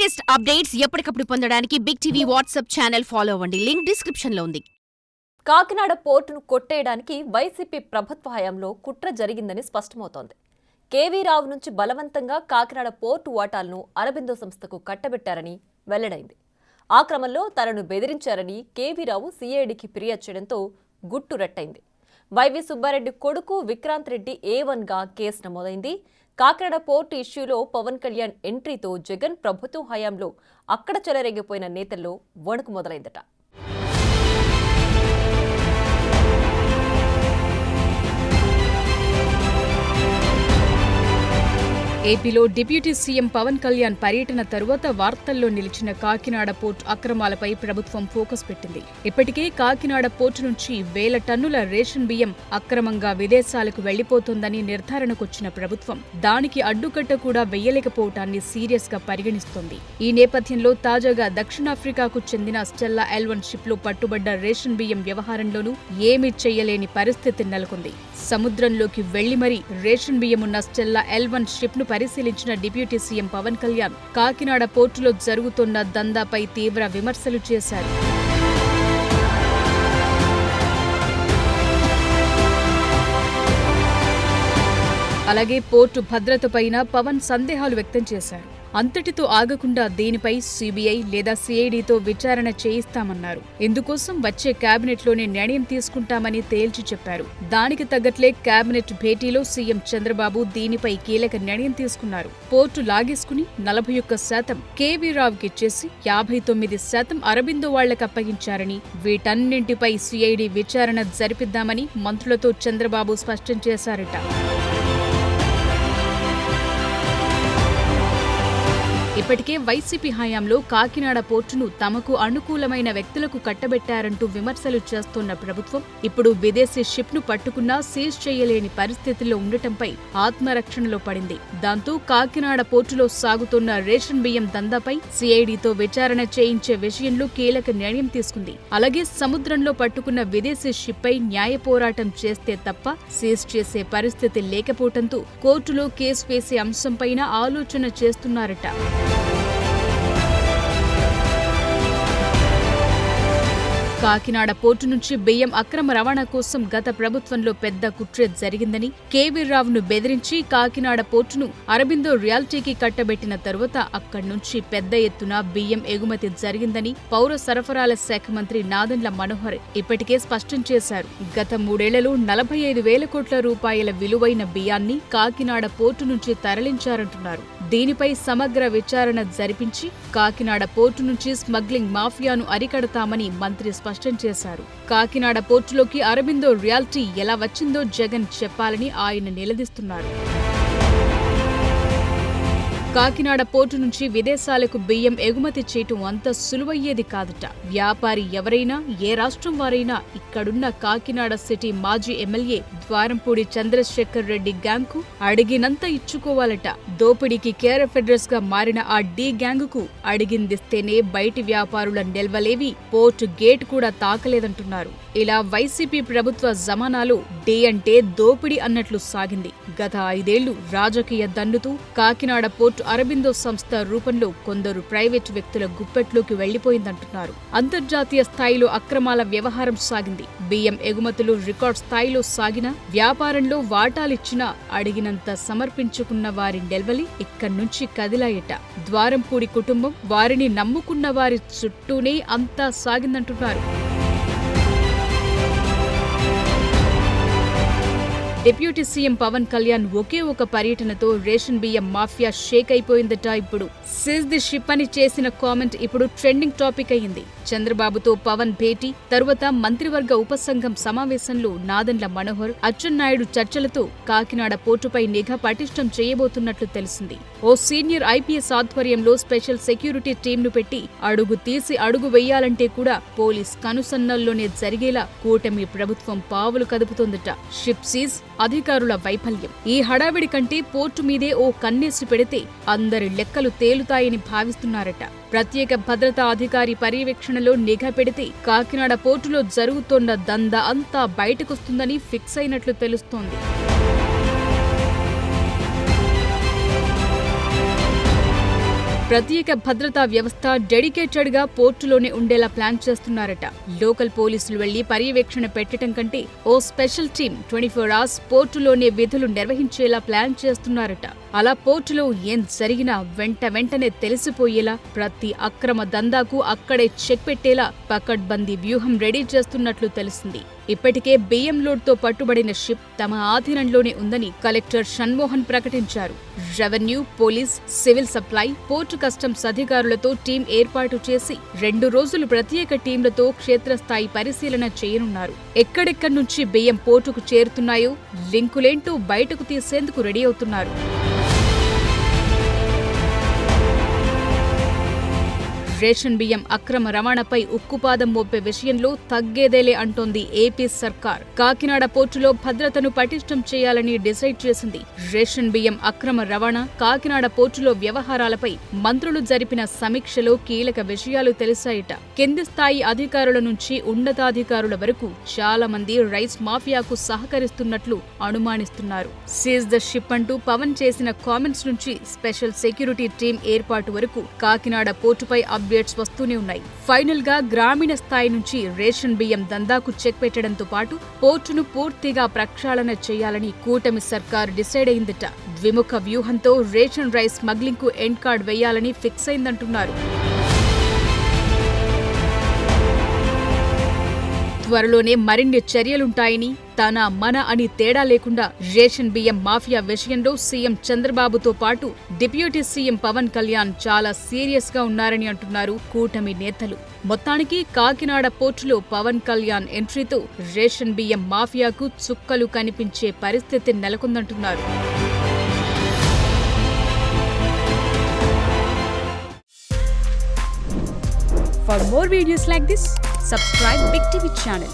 Latest updates ఎప్పటికప్పుడు పొందడానికి Big TV WhatsApp channel follow అవ్వండి. లింక్ డిస్క్రిప్షన్ లో ఉంది. కాకినాడ పోర్టును కొట్టేయడానికి వైసీపీ ప్రభుత్వ హయాంలో కుట్ర జరిగిందని స్పష్టమవుతోంది. కేవీ రావు నుంచి బలవంతంగా కాకినాడ పోర్టు వాటాలను అరబిందో సంస్థకు కట్టబెట్టారని వెల్లడైంది. ఆ క్రమంలో తనను బెదిరించారని కేవీ రావు సిఐడికి ఫిర్యాదు చేయడంతో గుట్టు రట్టయింది. వైవి సుబ్బారెడ్డి కొడుకు విక్రాంత్ రెడ్డి A1గా కేసు నమోదైంది. కాకినాడ పోర్టు ఇష్యూలో పవన్ కళ్యాణ్ ఎంట్రీతో జగన్ ప్రభుత్వం హయాంలో అక్కడ చెలరేగిపోయిన నేతల్లో వణుకు మొదలైందట. ఏపీలో డిప్యూటీ సీఎం పవన్ కళ్యాణ్ పర్యటన తరువాత వార్తల్లో నిలిచిన కాకినాడ పోర్టు అక్రమాలపై ప్రభుత్వం ఫోకస్ పెట్టింది. ఇప్పటికే కాకినాడ పోర్టు నుంచి 1000 టన్నుల రేషన్ బియ్యం అక్రమంగా విదేశాలకు వెళ్లిపోతోందని నిర్ధారణకొచ్చిన ప్రభుత్వం దానికి అడ్డుకట్ట కూడా వెయ్యలేకపోవటాన్ని సీరియస్ గా పరిగణిస్తోంది. ఈ నేపథ్యంలో తాజాగా దక్షిణాఫ్రికాకు చెందిన స్టెల్లా L1 షిప్ లో పట్టుబడ్డ రేషన్ బియ్యం వ్యవహారంలోనూ ఏమీ చెయ్యలేని పరిస్థితి నెలకొంది. సముద్రంలోకి వెళ్లి మరీ రేషన్ బియ్యమున్న స్టెల్లా L1 షిప్ ను పరిశీలించిన డిప్యూటీ సీఎం పవన్ కళ్యాణ్ కాకినాడ పోర్టులో జరుగుతున్న దందాపై తీవ్ర విమర్శలు చేశారు. అలాగే పోర్టు భద్రతపైన పవన్ సందేహాలు వ్యక్తం చేశారు. అంతటితో ఆగకుండా దీనిపై సిబిఐ లేదా సిఐడితో విచారణ చేయిస్తామన్నారు. ఇందుకోసం వచ్చే కేబినెట్లోనే నిర్ణయం తీసుకుంటామని తేల్చి చెప్పారు. దానికి తగ్గట్లే కేబినెట్ భేటీలో సీఎం చంద్రబాబు దీనిపై కీలక నిర్ణయం తీసుకున్నారు. పోర్టు లాగేసుకుని 41% కేవీ రావుకిచ్చేసి 59% అరబిందో వాళ్లకు అప్పగించారని, వీటన్నింటిపై సిఐడి విచారణ జరిపిద్దామని మంత్రులతో చంద్రబాబు స్పష్టం చేశారట. ఇప్పటికే వైసీపీ హయాంలో కాకినాడ పోర్టును తమకు అనుకూలమైన వ్యక్తులకు కట్టబెట్టారంటూ విమర్శలు చేస్తోన్న ప్రభుత్వం ఇప్పుడు విదేశీ షిప్ ను పట్టుకున్నా సీజ్ చేయలేని పరిస్థితుల్లో ఉండటంపై ఆత్మరక్షణలో పడింది. దాంతో కాకినాడ పోర్టులో సాగుతున్న రేషన్ బియ్యం దందాపై సిఐడితో విచారణ చేయించే విషయంలో కీలక నిర్ణయం తీసుకుంది. అలాగే సముద్రంలో పట్టుకున్న విదేశీ షిప్ పై న్యాయ పోరాటం చేస్తే తప్ప సీజ్ చేసే పరిస్థితి లేకపోవడంతో కోర్టులో కేసు వేసే అంశంపైన ఆలోచన చేస్తున్నారట. కాకినాడ పోర్టు నుంచి బియ్యం అక్రమ రవాణా కోసం గత ప్రభుత్వంలో పెద్ద కుట్ర జరిగిందని, కేవీ రావును బెదిరించి కాకినాడ పోర్టును అరబిందో రియాల్టీకి కట్టబెట్టిన తరువాత అక్కడి నుంచి పెద్ద ఎత్తున బియ్యం ఎగుమతి జరిగిందని పౌర సరఫరాల శాఖ మంత్రి నాదెండ్ల మనోహర్ ఇప్పటికే స్పష్టం చేశారు. గత 3 ఏళ్లలో 45,000 కోట్ల రూపాయల విలువైన బియ్యాన్ని కాకినాడ పోర్టు నుంచి తరలించారంటున్నారు. దీనిపై సమగ్ర విచారణ జరిపించి కాకినాడ పోర్టు నుంచి స్మగ్లింగ్ మాఫియాను అరికడతామని మంత్రి స్పష్టం చేశారు. కాకినాడ పోర్టులోకి అరబిందో రియాల్టీ ఎలా వచ్చిందో జగన్ చెప్పాలని ఆయన నిలదీస్తున్నారు. కాకినాడ పోర్టు నుంచి విదేశాలకు బియ్యం ఎగుమతి చేయటం అంత సులువయ్యేది కాదట. వ్యాపారి ఎవరైనా, ఏ రాష్ట్రం వారైనా ఇక్కడున్న కాకినాడ సిటీ మాజీ ఎమ్మెల్యే ద్వారంపూడి చంద్రశేఖర్ రెడ్డి గ్యాంగ్ కు అడిగినంత ఇచ్చుకోవాలట. దోపిడీకి కేఆర్ఎఫ్ అడ్రస్ గా మారిన ఆ డి గ్యాంగ్ కు అడిగిందిస్తేనే బయటి వ్యాపారుల నిల్వలేవి పోర్టు గేట్ కూడా తాకలేదంటున్నారు. ఇలా వైసీపీ ప్రభుత్వ జమానాలో డి అంటే దోపిడీ అన్నట్లు సాగింది. గత 5 ఏళ్లు రాజకీయ దన్నుతూ కాకినాడ పోర్టు అరబిందో సంస్థ రూపంలో కొందరు ప్రైవేటు వ్యక్తుల గుప్పెట్లోకి వెళ్లిపోయిందంటున్నారు. అంతర్జాతీయ స్థాయిలో అక్రమాల వ్యవహారం సాగింది. బియ్యం ఎగుమతులు రికార్డ్ స్థాయిలో సాగిన, వ్యాపారంలో వాటాలిచ్చినా అడిగినంత సమర్పించుకున్న వారి నిల్వలి ఇక్కడి నుంచి కదిలాయట. ద్వారంపూడి కుటుంబం, వారిని నమ్ముకున్న వారి చుట్టూనే అంతా సాగిందంటున్నారు. డిప్యూటీ సీఎం పవన్ కళ్యాణ్ ఒకే ఒక పర్యటనతో రేషన్ బియ్యం మాఫియా షేక్ అయిపోయిందట. ఇప్పుడు సీజ్ ది షిప్ అని చేసిన కామెంట్ ఇప్పుడు ట్రెండింగ్ టాపిక్ అయ్యింది. చంద్రబాబుతో పవన్ భేటీ తరువాత మంత్రివర్గ ఉపసంఘం సమావేశంలో నాదెండ్ల మనోహర్, అచ్చెన్నాయుడు చర్చలతో కాకినాడ పోర్టుపై నిఘా పటిష్టం చేయబోతున్నట్లు తెలిసింది. ఓ సీనియర్ ఐపీఎస్ ఆధ్వర్యంలో స్పెషల్ సెక్యూరిటీ టీంను పెట్టి అడుగు తీసి అడుగు వెయ్యాలంటే కూడా పోలీస్ కనుసన్నల్లోనే జరిగేలా కూటమి ప్రభుత్వం పావులు కదుపుతోందట. షిప్ సీజ్, అధికారుల వైఫల్యం, ఈ హడావిడి కంటే పోర్టు మీదే ఓ కన్నేసి పెడితే అందరి లెక్కలు తేలుతాయని భావిస్తున్నారట. ప్రత్యేక భద్రతా అధికారి పర్యవేక్షణలో నిఘా పెడితే కాకినాడ పోర్టులో జరుగుతోన్న దందా అంతా బయటకొస్తుందని ఫిక్స్ అయినట్లు తెలుస్తోంది. ప్రత్యేక భద్రతా వ్యవస్థ డెడికేటెడ్ గా పోర్టులోనే ఉండేలా ప్లాన్ చేస్తున్నారట. లోకల్ పోలీసులు వెళ్లి పర్యవేక్షణ పెట్టడం కంటే ఓ స్పెషల్ టీం 24 అవర్స్ పోర్టులోనే విధులు నిర్వహించేలా ప్లాన్ చేస్తున్నారట. అలా పోర్టులో ఏం జరిగినా వెంటనే తెలిసిపోయేలా, ప్రతి అక్రమ దందాకు అక్కడే చెక్ పెట్టేలా పకడ్బందీ వ్యూహం రెడీ చేస్తున్నట్లు తెలిసింది. ఇప్పటికే బియ్యం లోడ్తో పట్టుబడిన షిప్ తమ ఆధీనంలోనే ఉందని కలెక్టర్ షణ్మోహన్ ప్రకటించారు. Revenue, police, civil supply, port customs అధికారులతో టీం ఏర్పాటు చేసి 2 రోజులు ప్రత్యేక టీంలతో క్షేత్రస్థాయి పరిశీలన చేయనున్నారు. ఎక్కడెక్కడి నుంచి బియ్యం పోర్టుకు చేరుతున్నాయో లింకులేంటూ బయటకు తీసేందుకు రెడీ అవుతున్నారు. రేషన్ బియ్యం అక్రమ రవాణాపై ఉక్కుపాదం మోపే విషయంలో తగ్గేదేలే అంటోంది ఏపీ సర్కార్. కాకినాడ పోర్టులో భద్రతను పటిష్టం చేయాలని డిసైడ్ చేసింది. రేషన్ బియ్యం అక్రమ రవాణా, కాకినాడ పోర్టులో వ్యవహారాలపై మంత్రులు జరిపిన సమీక్షలో కీలక విషయాలు తెలిసాయట. కింది స్థాయి అధికారుల నుంచి ఉన్నతాధికారుల వరకు చాలా మంది రైస్ మాఫియాకు సహకరిస్తున్నట్లు అనుమానిస్తున్నారు. సీజ్ ద షిప్ అంటూ పవన్ చేసిన కామెంట్స్ నుంచి స్పెషల్ సెక్యూరిటీ టీం ఏర్పాటు వరకు కాకినాడ పోర్టుపై అప్డేట్స్ వస్తూనే ఉన్నాయి. ఫైనల్ గా గ్రామీణ స్థాయి నుంచి రేషన్ బియ్యం దందాకు చెక్ పెట్టడంతో పాటు పోర్టును పూర్తిగా ప్రక్షాళన చేయాలని కూటమి సర్కార్ డిసైడ్ అయిందట. ద్విముఖ వ్యూహంతో రేషన్ రైస్ స్మగ్లింగ్ కు ఎండ్ కార్డ్ వేయాలని ఫిక్స్ అయిందంటున్నారు. త్వరలోనే మరిన్ని చర్యలుంటాయని, తన మన అని తేడా లేకుండా రేషన్ బియ్యం మాఫియా విషయంలో సీఎం చంద్రబాబుతో పాటు డిప్యూటీ సీఎం పవన్ కళ్యాణ్ చాలా సీరియస్ గా ఉన్నారని అంటున్నారు కూటమి నేతలు. మొత్తానికి కాకినాడ పోర్టులో పవన్ కళ్యాణ్ ఎంట్రీతో రేషన్ బియ్యం మాఫియాకు చుక్కలు కనిపించే పరిస్థితి నెలకొందంటున్నారు. For more videos like this, subscribe Big TV channel.